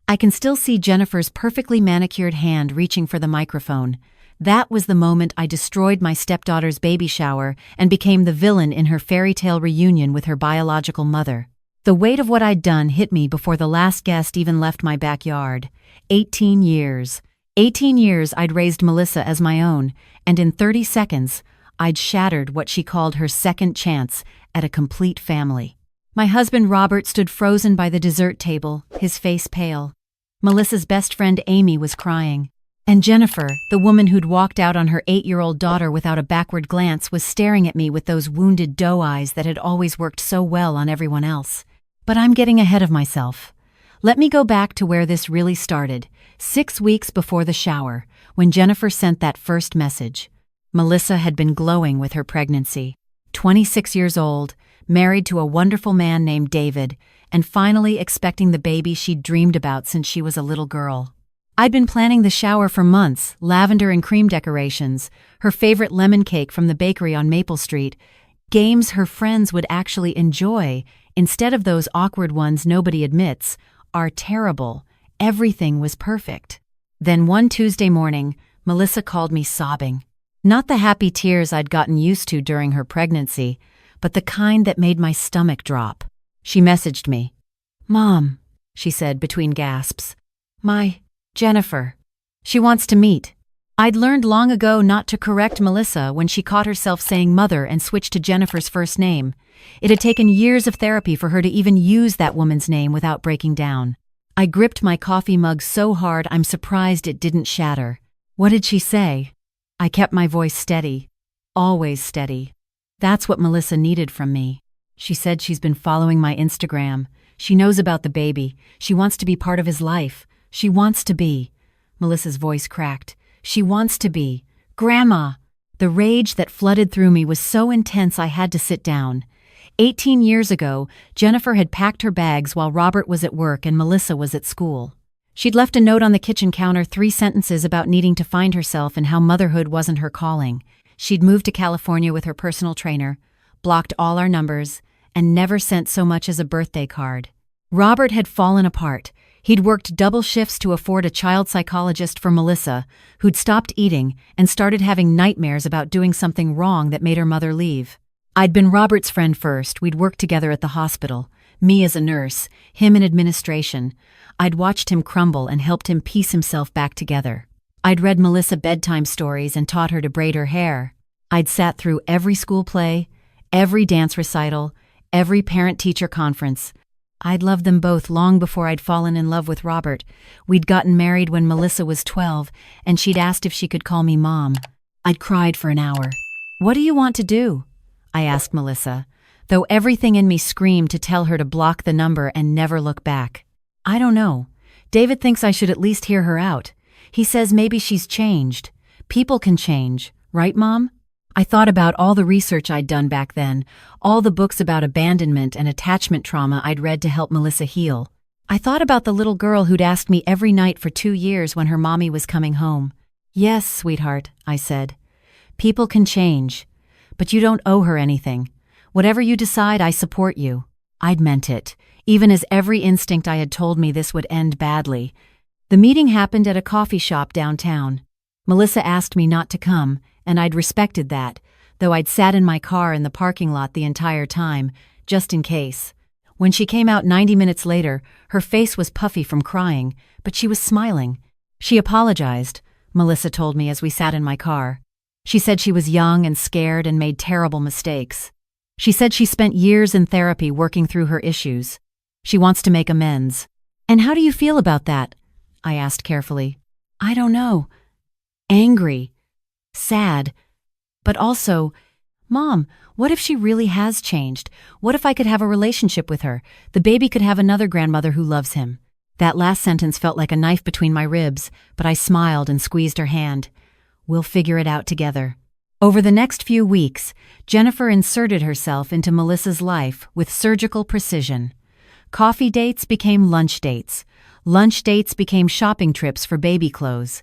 I can still see Jennifer's perfectly manicured hand reaching for the microphone. That was the moment I destroyed my stepdaughter's baby shower and became the villain in her fairy tale reunion with her biological mother. The weight of what I'd done hit me before the last guest even left my backyard. 18 years. 18 years I'd raised Melissa as my own, and in 30 seconds, I'd shattered what she called her second chance at a complete family. My husband Robert stood frozen by the dessert table, his face pale. Melissa's best friend Amy was crying. And Jennifer, the woman who'd walked out on her 8-year-old daughter without a backward glance, was staring at me with those wounded doe eyes that had always worked so well on everyone else. But I'm getting ahead of myself. Let me go back to where this really started, 6 weeks before the shower, when Jennifer sent that first message. Melissa had been glowing with her pregnancy. 26 years old, married to a wonderful man named David, and finally expecting the baby she'd dreamed about since she was a little girl. I'd been planning the shower for months, lavender and cream decorations, her favorite lemon cake from the bakery on Maple Street, games her friends would actually enjoy, instead of those awkward ones nobody admits, are terrible. Everything was perfect. Then one Tuesday morning, Melissa called me sobbing. Not the happy tears I'd gotten used to during her pregnancy, but the kind that made my stomach drop. She messaged me. "Mom," she said between gasps. "My Jennifer. She wants to meet." I'd learned long ago not to correct Melissa when she caught herself saying mother and switched to Jennifer's first name. It had taken years of therapy for her to even use that woman's name without breaking down. I gripped my coffee mug so hard I'm surprised it didn't shatter. What did she say? I kept my voice steady. Always steady. That's what Melissa needed from me. She said she's been following my Instagram. She knows about the baby. She wants to be part of his life. She wants to be. Melissa's voice cracked. She wants to be. Grandma! The rage that flooded through me was so intense I had to sit down. 18 years ago, Jennifer had packed her bags while Robert was at work and Melissa was at school. She'd left a note on the kitchen counter, 3 sentences about needing to find herself and how motherhood wasn't her calling. She'd moved to California with her personal trainer, blocked all our numbers, and never sent so much as a birthday card. Robert had fallen apart. He'd worked double shifts to afford a child psychologist for Melissa, who'd stopped eating and started having nightmares about doing something wrong that made her mother leave. I'd been Robert's friend first. We'd worked together at the hospital, me as a nurse, him in administration. I'd watched him crumble and helped him piece himself back together. I'd read Melissa bedtime stories and taught her to braid her hair. I'd sat through every school play, every dance recital, every parent-teacher conference. I'd loved them both long before I'd fallen in love with Robert. We'd gotten married when Melissa was 12, and she'd asked if she could call me Mom. I'd cried for an hour. "What do you want to do?" I asked Melissa, though everything in me screamed to tell her to block the number and never look back. "I don't know. David thinks I should at least hear her out. He says maybe she's changed. People can change, right, Mom?" I thought about all the research I'd done back then, all the books about abandonment and attachment trauma I'd read to help Melissa heal. I thought about the little girl who'd asked me every night for 2 years when her mommy was coming home. "Yes, sweetheart," I said. "People can change, but you don't owe her anything. Whatever you decide, I support you." I'd meant it, even as every instinct I had told me this would end badly. The meeting happened at a coffee shop downtown. Melissa asked me not to come, and I'd respected that, though I'd sat in my car in the parking lot the entire time, just in case. When she came out 90 minutes later, her face was puffy from crying, but she was smiling. She apologized, Melissa told me as we sat in my car. She said she was young and scared and made terrible mistakes. She said she spent years in therapy working through her issues. She wants to make amends. "And how do you feel about that?" I asked carefully. "I don't know. Angry. Sad. But also, Mom, what if she really has changed? What if I could have a relationship with her? The baby could have another grandmother who loves him." That last sentence felt like a knife between my ribs, but I smiled and squeezed her hand. "We'll figure it out together." Over the next few weeks, Jennifer inserted herself into Melissa's life with surgical precision. Coffee dates became lunch dates. Lunch dates became shopping trips for baby clothes.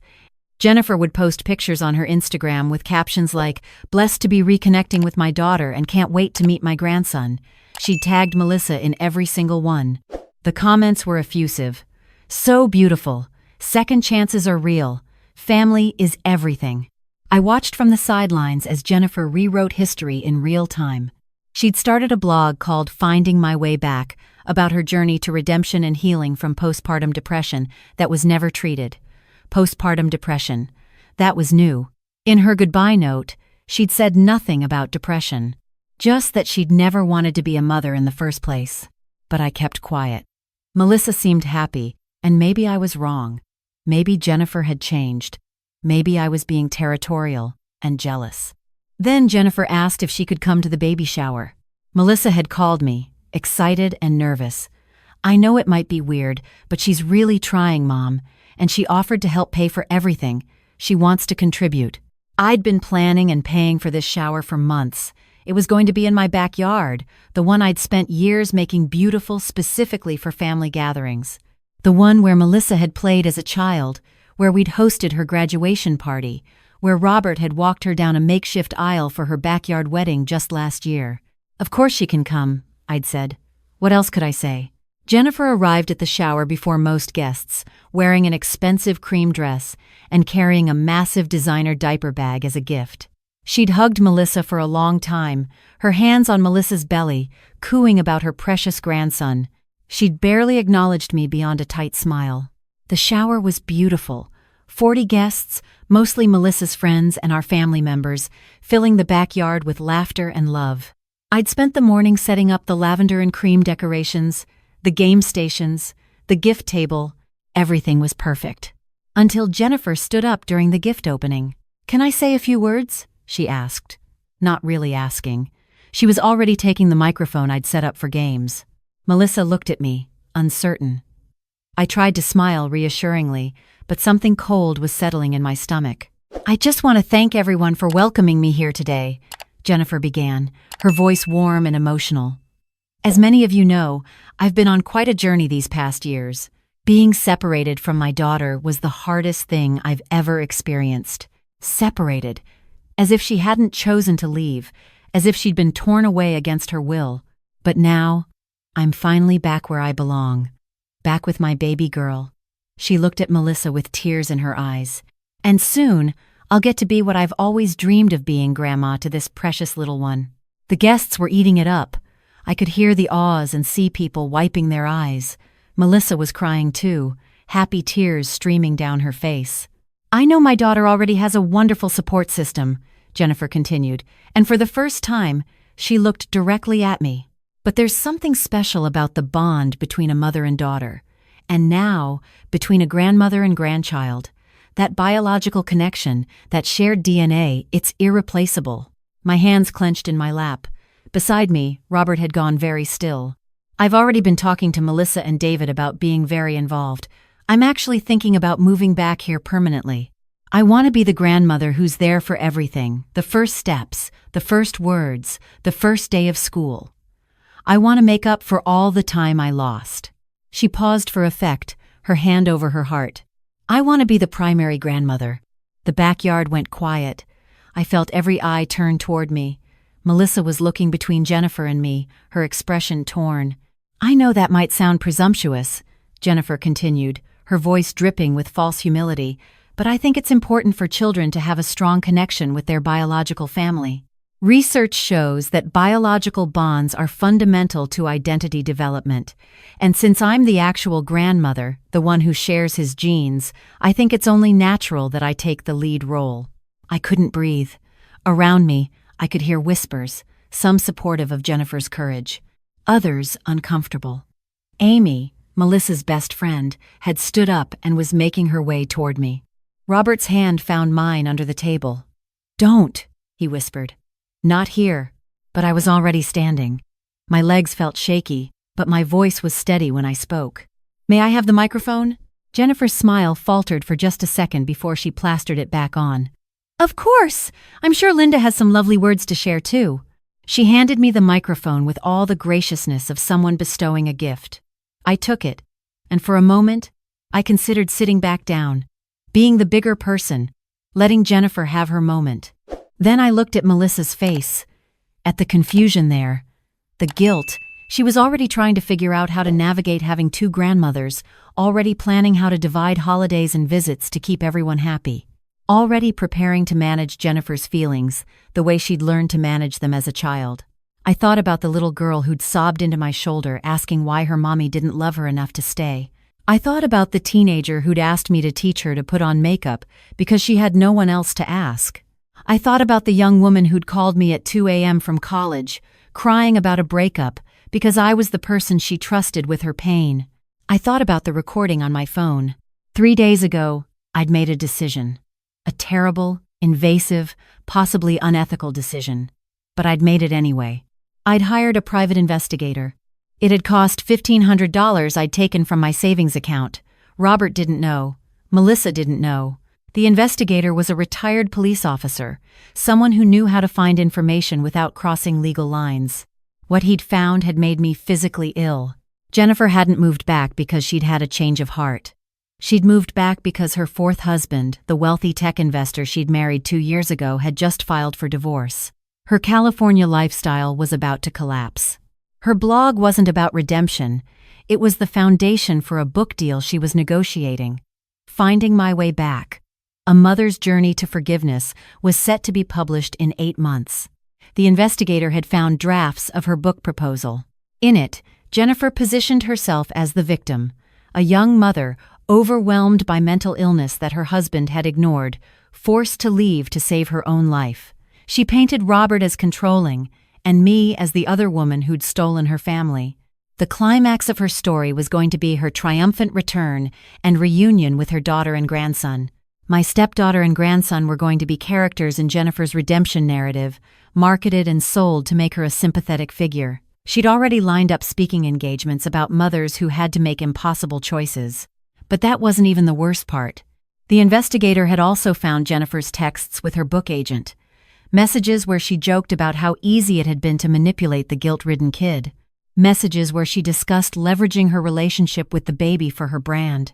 Jennifer would post pictures on her Instagram with captions like, "Blessed to be reconnecting with my daughter and can't wait to meet my grandson." She'd tagged Melissa in every single one. The comments were effusive. So beautiful. Second chances are real. Family is everything. I watched from the sidelines as Jennifer rewrote history in real time. She'd started a blog called Finding My Way Back about her journey to redemption and healing from postpartum depression that was never treated. Postpartum depression. That was new. In her goodbye note, she'd said nothing about depression. Just that she'd never wanted to be a mother in the first place. But I kept quiet. Melissa seemed happy, and maybe I was wrong. Maybe Jennifer had changed. Maybe I was being territorial and jealous. Then Jennifer asked if she could come to the baby shower. Melissa had called me, excited and nervous. I know it might be weird, but she's really trying, Mom, and she offered to help pay for everything. She wants to contribute. I'd been planning and paying for this shower for months. It was going to be in my backyard, the one I'd spent years making beautiful specifically for family gatherings. The one where Melissa had played as a child, where we'd hosted her graduation party, where Robert had walked her down a makeshift aisle for her backyard wedding just last year. Of course she can come, I'd said. What else could I say? Jennifer arrived at the shower before most guests, wearing an expensive cream dress and carrying a massive designer diaper bag as a gift. She'd hugged Melissa for a long time, her hands on Melissa's belly, cooing about her precious grandson. She'd barely acknowledged me beyond a tight smile. The shower was beautiful. 40 guests, mostly Melissa's friends and our family members, filling the backyard with laughter and love. I'd spent the morning setting up the lavender and cream decorations, the game stations, the gift table. Everything was perfect. Until Jennifer stood up during the gift opening. "Can I say a few words?" she asked. Not really asking. She was already taking the microphone I'd set up for games. Melissa looked at me, uncertain. I tried to smile reassuringly, but something cold was settling in my stomach. "I just want to thank everyone for welcoming me here today," Jennifer began, her voice warm and emotional. "As many of you know, I've been on quite a journey these past years. Being separated from my daughter was the hardest thing I've ever experienced. Separated, as if she hadn't chosen to leave, as if she'd been torn away against her will. But now, I'm finally back where I belong. Back with my baby girl." She looked at Melissa with tears in her eyes. "And soon, I'll get to be what I've always dreamed of being, Grandma, to this precious little one." The guests were eating it up. I could hear the awes and see people wiping their eyes. Melissa was crying too, happy tears streaming down her face. "I know my daughter already has a wonderful support system," Jennifer continued, and for the first time, she looked directly at me. "But there's something special about the bond between a mother and daughter, and now, between a grandmother and grandchild. That biological connection, that shared DNA, it's irreplaceable." My hands clenched in my lap. Beside me, Robert had gone very still. "I've already been talking to Melissa and David about being very involved. I'm actually thinking about moving back here permanently. I want to be the grandmother who's there for everything, the first steps, the first words, the first day of school. I want to make up for all the time I lost." She paused for effect, her hand over her heart. "I want to be the primary grandmother." The backyard went quiet. I felt every eye turn toward me. Melissa was looking between Jennifer and me, her expression torn. "I know that might sound presumptuous," Jennifer continued, her voice dripping with false humility, "but I think it's important for children to have a strong connection with their biological family. Research shows that biological bonds are fundamental to identity development, and since I'm the actual grandmother, the one who shares his genes, I think it's only natural that I take the lead role." I couldn't breathe. Around me, I could hear whispers, some supportive of Jennifer's courage, others uncomfortable. Amy, Melissa's best friend, had stood up and was making her way toward me. Robert's hand found mine under the table. "Don't," he whispered. "Not here," but I was already standing. My legs felt shaky, but my voice was steady when I spoke. "May I have the microphone?" Jennifer's smile faltered for just a second before she plastered it back on. "Of course! I'm sure Linda has some lovely words to share too." She handed me the microphone with all the graciousness of someone bestowing a gift. I took it, and for a moment, I considered sitting back down, being the bigger person, letting Jennifer have her moment. Then I looked at Melissa's face, at the confusion there, the guilt, She was already trying to figure out how to navigate having two grandmothers, already planning how to divide holidays and visits to keep everyone happy, already preparing to manage Jennifer's feelings the way she'd learned to manage them as a child. I thought about the little girl who'd sobbed into my shoulder asking why her mommy didn't love her enough to stay. I thought about the teenager who'd asked me to teach her to put on makeup because she had no one else to ask. I thought about the young woman who'd called me at 2 a.m. from college, crying about a breakup because I was the person she trusted with her pain. I thought about the recording on my phone. 3 days ago, I'd made a decision. A terrible, invasive, possibly unethical decision. But I'd made it anyway. I'd hired a private investigator. It had cost $1,500 I'd taken from my savings account. Robert didn't know. Melissa didn't know. The investigator was a retired police officer, someone who knew how to find information without crossing legal lines. What he'd found had made me physically ill. Jennifer hadn't moved back because she'd had a change of heart. She'd moved back because her fourth husband, the wealthy tech investor she'd married 2 years ago, had just filed for divorce. Her California lifestyle was about to collapse. Her blog wasn't about redemption. It was the foundation for a book deal she was negotiating. Finding My Way Back, A Mother's Journey to Forgiveness, was set to be published in 8 months. The investigator had found drafts of her book proposal. In it, Jennifer positioned herself as the victim, a young mother overwhelmed by mental illness that her husband had ignored, forced to leave to save her own life. She painted Robert as controlling, and me as the other woman who'd stolen her family. The climax of her story was going to be her triumphant return and reunion with her daughter and grandson. My stepdaughter and grandson were going to be characters in Jennifer's redemption narrative, marketed and sold to make her a sympathetic figure. She'd already lined up speaking engagements about mothers who had to make impossible choices. But that wasn't even the worst part. The investigator had also found Jennifer's texts with her book agent. Messages where she joked about how easy it had been to manipulate the guilt-ridden kid. Messages where she discussed leveraging her relationship with the baby for her brand.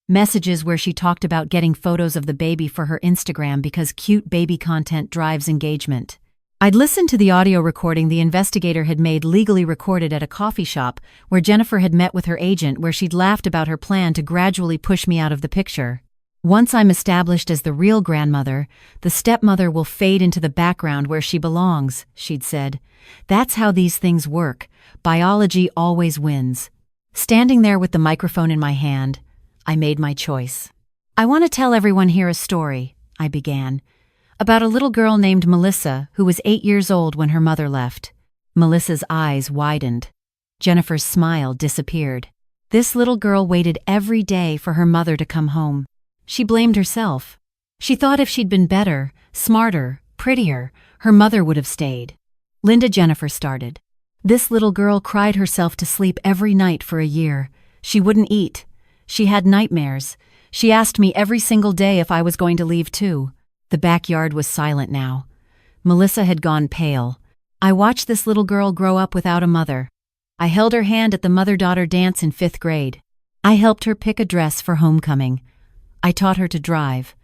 Messages where she talked about getting photos of the baby for her Instagram because cute baby content drives engagement. I'd listened to the audio recording the investigator had made legally recorded at a coffee shop where Jennifer had met with her agent, where she'd laughed about her plan to gradually push me out of the picture. Once I'm established as the real grandmother, the stepmother will fade into the background where she belongs, she'd said. That's how these things work. Biology always wins. Standing there with the microphone in my hand, I made my choice. I want to tell everyone here a story, I began, about a little girl named Melissa who was 8 years old when her mother left. Melissa's eyes widened. Jennifer's smile disappeared. This little girl waited every day for her mother to come home. She blamed herself. She thought if she'd been better, smarter, prettier, her mother would have stayed. Linda, Jennifer started. This little girl cried herself to sleep every night for a year. She wouldn't eat. She had nightmares. She asked me every single day if I was going to leave too. The backyard was silent now. Melissa had gone pale. I watched this little girl grow up without a mother. I held her hand at the mother-daughter dance in 5th grade. I helped her pick a dress for homecoming. I taught her to drive.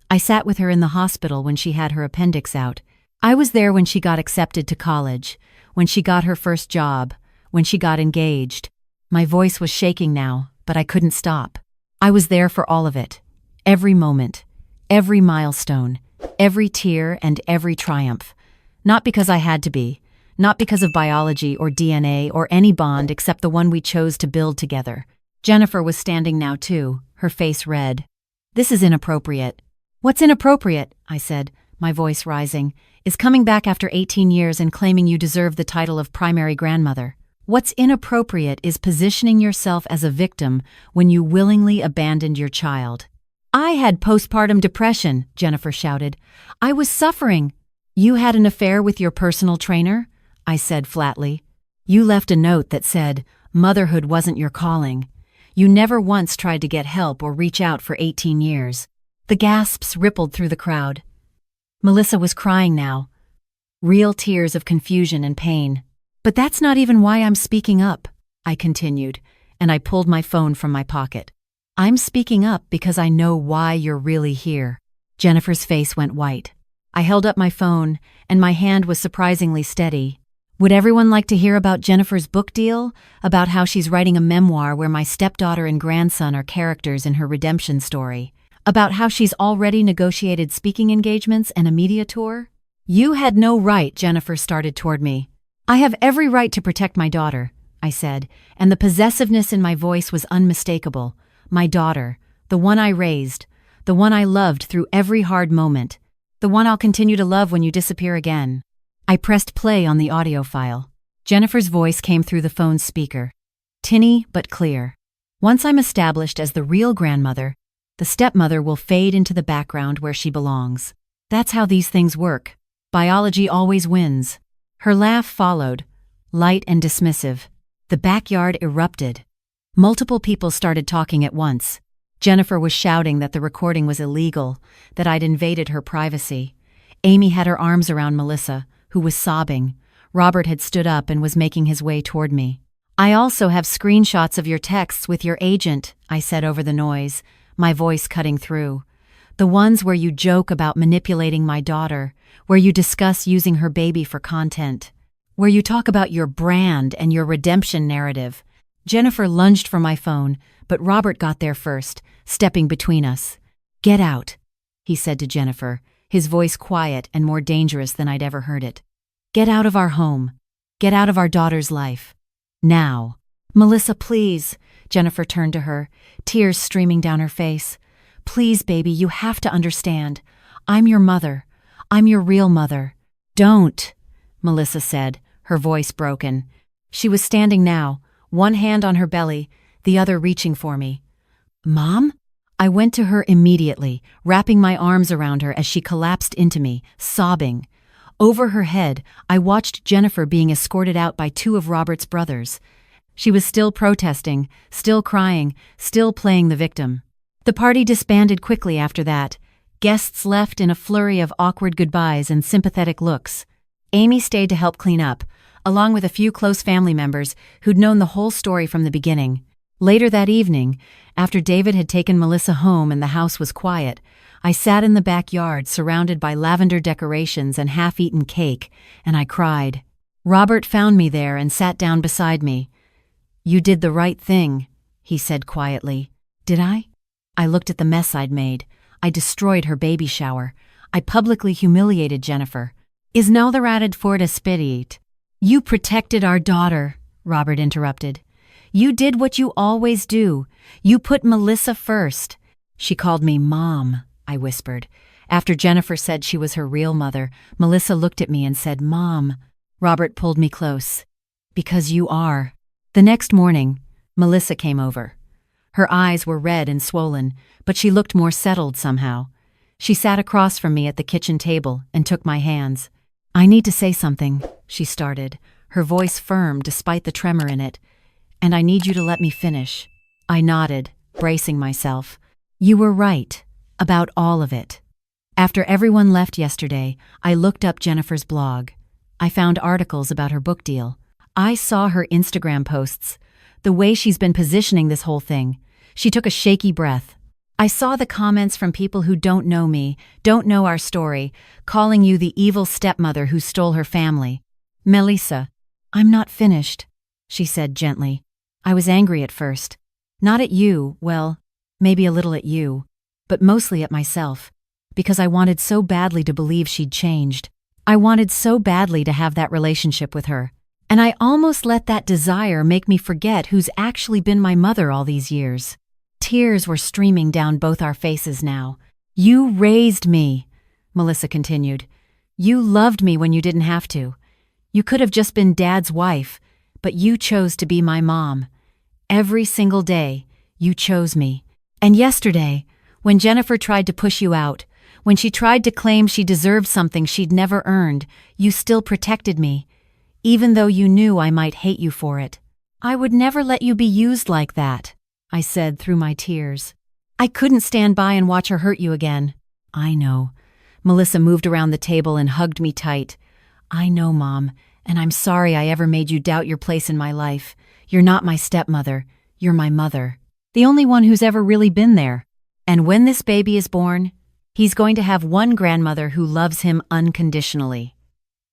I sat with her in the hospital when she had her appendix out. I was there when she got accepted to college, when she got her first job, when she got engaged. My voice was shaking now, but I couldn't stop. I was there for all of it. Every moment, every milestone, every tear and every triumph. Not because I had to be, not because of biology or DNA or any bond except the one we chose to build together. Jennifer was standing now too, her face red. This is inappropriate. What's inappropriate, I said, my voice rising, is coming back after 18 years and claiming you deserve the title of primary grandmother. What's inappropriate is positioning yourself as a victim when you willingly abandoned your child. I had postpartum depression, Jennifer shouted. I was suffering. You had an affair with your personal trainer? I said flatly. You left a note that said, motherhood wasn't your calling. You never once tried to get help or reach out for 18 years. The gasps rippled through the crowd. Melissa was crying now. Real tears of confusion and pain. But that's not even why I'm speaking up, I continued, and I pulled my phone from my pocket. I'm speaking up because I know why you're really here. Jennifer's face went white. I held up my phone, and my hand was surprisingly steady. Would everyone like to hear about Jennifer's book deal? About how she's writing a memoir where my stepdaughter and grandson are characters in her redemption story? About how she's already negotiated speaking engagements and a media tour? You had no right, Jennifer started toward me. I have every right to protect my daughter, I said, and the possessiveness in my voice was unmistakable. My daughter, the one I raised, the one I loved through every hard moment, the one I'll continue to love when you disappear again. I pressed play on the audio file. Jennifer's voice came through the phone's speaker, tinny but clear. Once I'm established as the real grandmother, the stepmother will fade into the background where she belongs. That's how these things work. Biology always wins. Her laugh followed, light and dismissive. The backyard erupted. Multiple people started talking at once. Jennifer was shouting that the recording was illegal, that I'd invaded her privacy. Amy had her arms around Melissa, who was sobbing. Robert had stood up and was making his way toward me. I also have screenshots of your texts with your agent, I said over the noise, my voice cutting through. The ones where you joke about manipulating my daughter, where you discuss using her baby for content, where you talk about your brand and your redemption narrative. Jennifer lunged for my phone, but Robert got there first, stepping between us. Get out, he said to Jennifer, his voice quiet and more dangerous than I'd ever heard it. Get out of our home. Get out of our daughter's life. Now. Melissa, please. Jennifer turned to her, tears streaming down her face. Please, baby, you have to understand. I'm your mother. I'm your real mother. Don't, Melissa said, her voice broken. She was standing now, one hand on her belly, the other reaching for me. Mom? I went to her immediately, wrapping my arms around her as she collapsed into me, sobbing. Over her head, I watched Jennifer being escorted out by two of Robert's brothers. She was still protesting, still crying, still playing the victim. The party disbanded quickly after that. Guests left in a flurry of awkward goodbyes and sympathetic looks. Amy stayed to help clean up, along with a few close family members who'd known the whole story from the beginning. Later that evening, after David had taken Melissa home and the house was quiet, I sat in the backyard surrounded by lavender decorations and half-eaten cake, and I cried. Robert found me there and sat down beside me. You did the right thing, he said quietly. Did I? I looked at the mess I'd made. I destroyed her baby shower. I publicly humiliated Jennifer. Is now the rated for to spit. You protected our daughter, Robert interrupted. You did what you always do. You put Melissa first. She called me Mom, I whispered. After Jennifer said she was her real mother, Melissa looked at me and said, Mom. Robert pulled me close. Because you are. The next morning, Melissa came over. Her eyes were red and swollen, but she looked more settled somehow. She sat across from me at the kitchen table and took my hands. I need to say something, she started, her voice firm despite the tremor in it. And I need you to let me finish. I nodded, bracing myself. You were right, about all of it. After everyone left yesterday, I looked up Jennifer's blog. I found articles about her book deal. I saw her Instagram posts, the way she's been positioning this whole thing. She took a shaky breath. I saw the comments from people who don't know me, don't know our story, calling you the evil stepmother who stole her family. Melissa, I'm not finished, she said gently. I was angry at first. Not at you, well, maybe a little at you, but mostly at myself, because I wanted so badly to believe she'd changed. I wanted so badly to have that relationship with her. And I almost let that desire make me forget who's actually been my mother all these years. Tears were streaming down both our faces now. You raised me, Melissa continued. You loved me when you didn't have to. You could have just been Dad's wife, but you chose to be my mom. Every single day, you chose me. And yesterday, when Jennifer tried to push you out, when she tried to claim she deserved something she'd never earned, you still protected me, even though you knew I might hate you for it. I would never let you be used like that, I said through my tears. I couldn't stand by and watch her hurt you again. I know. Melissa moved around the table and hugged me tight. I know, Mom, and I'm sorry I ever made you doubt your place in my life. You're not my stepmother. You're my mother. The only one who's ever really been there. And when this baby is born, he's going to have one grandmother who loves him unconditionally.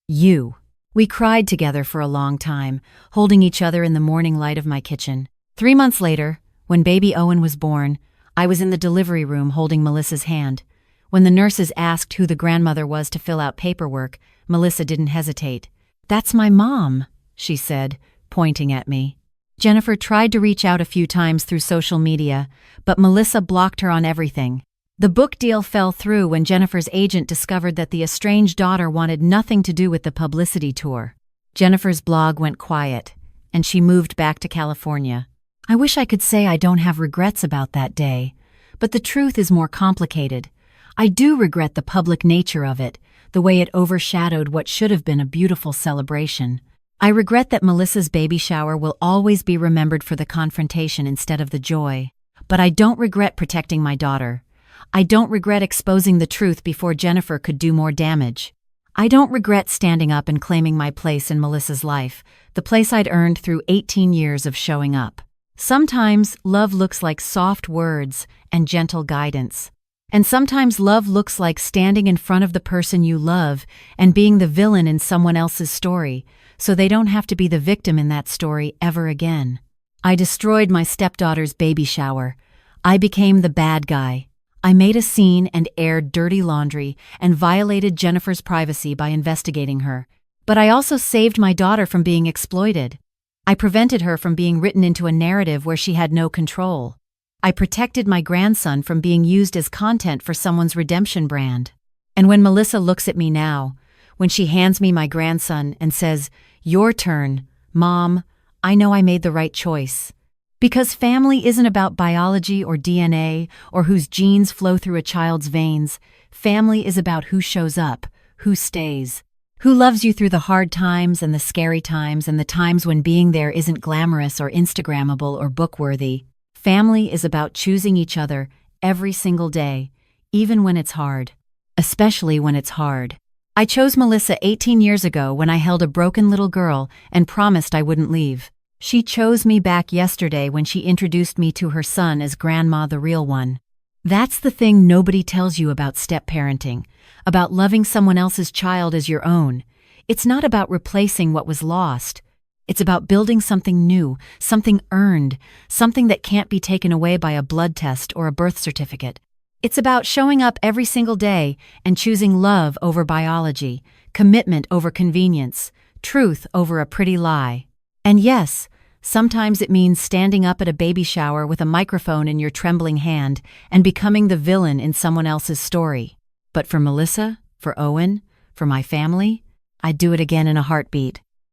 You. We cried together for a long time, holding each other in the morning light of my kitchen. 3 months later, when baby Owen was born, I was in the delivery room holding Melissa's hand. When the nurses asked who the grandmother was to fill out paperwork, Melissa didn't hesitate. "That's my mom," she said, pointing at me. Jennifer tried to reach out a few times through social media, but Melissa blocked her on everything. The book deal fell through when Jennifer's agent discovered that the estranged daughter wanted nothing to do with the publicity tour. Jennifer's blog went quiet, and she moved back to California. I wish I could say I don't have regrets about that day, but the truth is more complicated. I do regret the public nature of it, the way it overshadowed what should have been a beautiful celebration. I regret that Melissa's baby shower will always be remembered for the confrontation instead of the joy. But I don't regret protecting my daughter. I don't regret exposing the truth before Jennifer could do more damage. I don't regret standing up and claiming my place in Melissa's life, the place I'd earned through 18 years of showing up. Sometimes love looks like soft words and gentle guidance. And sometimes love looks like standing in front of the person you love and being the villain in someone else's story, so they don't have to be the victim in that story ever again. I destroyed my stepdaughter's baby shower. I became the bad guy. I made a scene and aired dirty laundry and violated Jennifer's privacy by investigating her. But I also saved my daughter from being exploited. I prevented her from being written into a narrative where she had no control. I protected my grandson from being used as content for someone's redemption brand. And when Melissa looks at me now, when she hands me my grandson and says, "Your turn, Mom," I know I made the right choice. Because family isn't about biology or DNA or whose genes flow through a child's veins. Family is about who shows up, who stays, who loves you through the hard times and the scary times and the times when being there isn't glamorous or Instagrammable or book-worthy. Family is about choosing each other every single day, even when it's hard. Especially when it's hard. I chose Melissa 18 years ago when I held a broken little girl and promised I wouldn't leave. She chose me back yesterday when she introduced me to her son as Grandma the real one. That's the thing nobody tells you about step-parenting, about loving someone else's child as your own. It's not about replacing what was lost. It's about building something new, something earned, something that can't be taken away by a blood test or a birth certificate. It's about showing up every single day and choosing love over biology, commitment over convenience, truth over a pretty lie. And yes, sometimes it means standing up at a baby shower with a microphone in your trembling hand and becoming the villain in someone else's story. But for Melissa, for Owen, for my family, I'd do it again in a heartbeat.